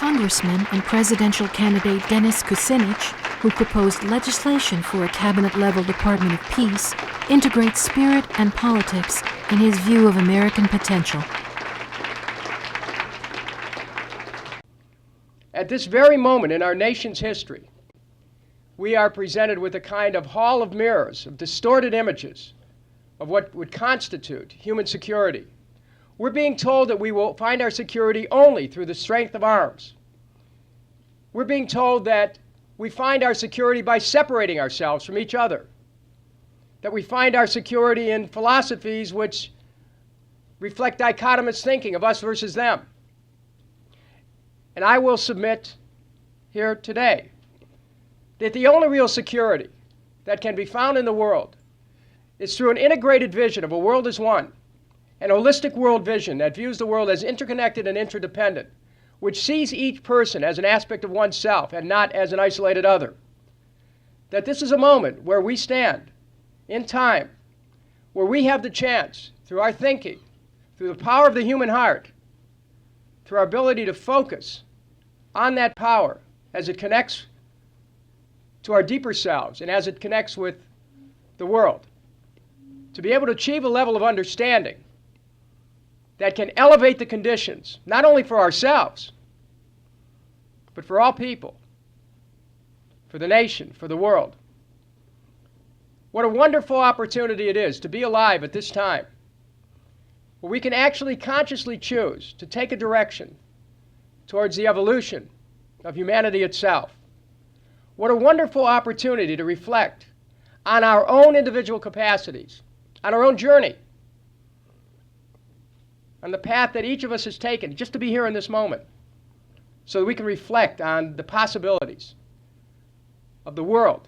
Congressman and presidential candidate Dennis Kucinich, who proposed legislation for a cabinet-level Department of Peace, integrates spirit and politics in his view of American potential. At this very moment in our nation's history, we are presented with a kind of hall of mirrors, of distorted images of what would constitute human security. We're being told that we will find our security only through the strength of arms. We're being told that we find our security by separating ourselves from each other, that we find our security in philosophies which reflect dichotomous thinking of us versus them. And I will submit here today that the only real security that can be found in the world is through an integrated vision of a world as one, an holistic world vision that views the world as interconnected and interdependent, which sees each person as an aspect of oneself and not as an isolated other. That this is a moment where we stand in time, where we have the chance, through our thinking, through the power of the human heart, through our ability to focus on that power as it connects to our deeper selves and as it connects with the world, to be able to achieve a level of understanding that can elevate the conditions, not only for ourselves, but for all people, for the nation, for the world. What a wonderful opportunity it is to be alive at this time, where we can actually consciously choose to take a direction towards the evolution of humanity itself. What a wonderful opportunity to reflect on our own individual capacities, on our own journey, on the path that each of us has taken, just to be here in this moment, so that we can reflect on the possibilities of the world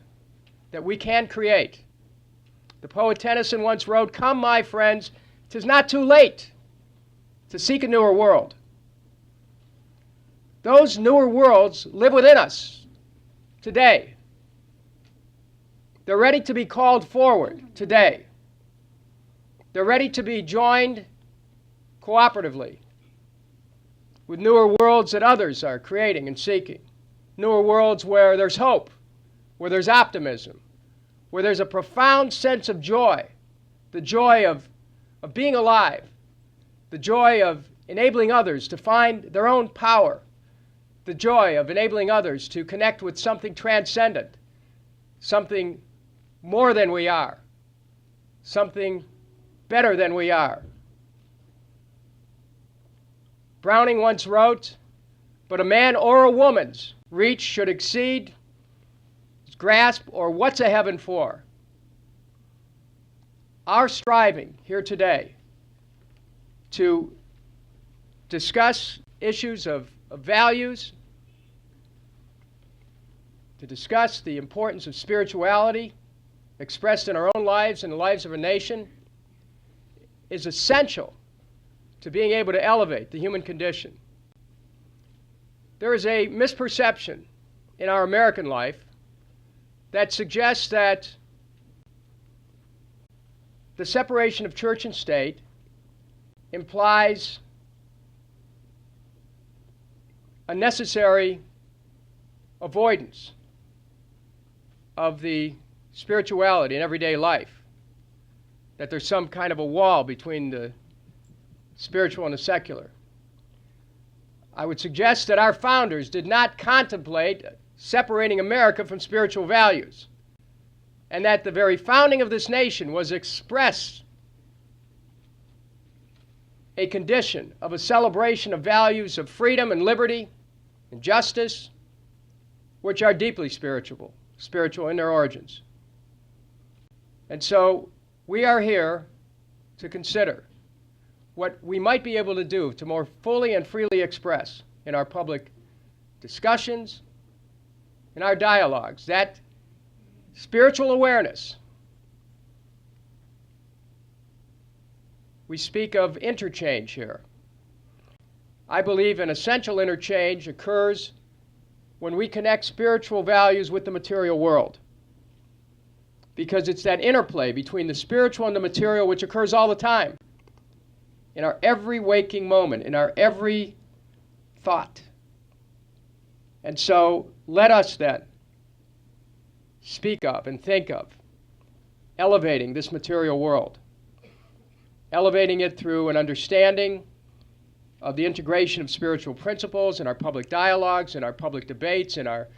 that we can create. The poet Tennyson once wrote, "Come, my friends, 'tis not too late to seek a newer world." Those newer worlds live within us today. They're ready to be called forward today. They're ready to be joined cooperatively with newer worlds that others are creating and seeking. Newer worlds where there's hope, where there's optimism, where there's a profound sense of joy, the joy of being alive, the joy of enabling others to find their own power, the joy of enabling others to connect with something transcendent, something more than we are, something better than we are. Browning once wrote, "But a man or a woman's reach should exceed his grasp, or what's a heaven for?" Our striving here today to discuss issues of values, to discuss the importance of spirituality expressed in our own lives and the lives of a nation, is essential to being able to elevate the human condition. There is a misperception in our American life that suggests that the separation of church and state implies a necessary avoidance of the spirituality in everyday life, that there's some kind of a wall between the spiritual and the secular. I would suggest that our founders did not contemplate separating America from spiritual values, and that the very founding of this nation was expressed a condition of a celebration of values of freedom and liberty and justice, which are deeply spiritual in their origins. And so we are here to consider what we might be able to do to more fully and freely express in our public discussions, in our dialogues, that spiritual awareness. We speak of interchange here. I believe an essential interchange occurs when we connect spiritual values with the material world, because it's that interplay between the spiritual and the material which occurs all the time, in our every waking moment, in our every thought, And so let us then speak of and think of elevating this material world, elevating it through an understanding of the integration of spiritual principles in our public dialogues, in our public debates, in our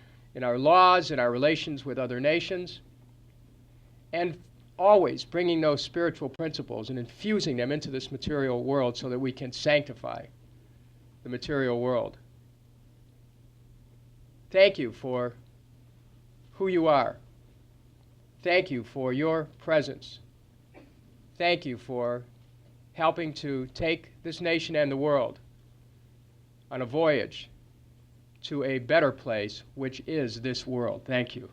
laws, in our relations with other nations, and always bringing those spiritual principles and infusing them into this material world so that we can sanctify the material world. Thank you for who you are. Thank you for your presence. Thank you for helping to take this nation and the world on a voyage to a better place, which is this world. Thank you.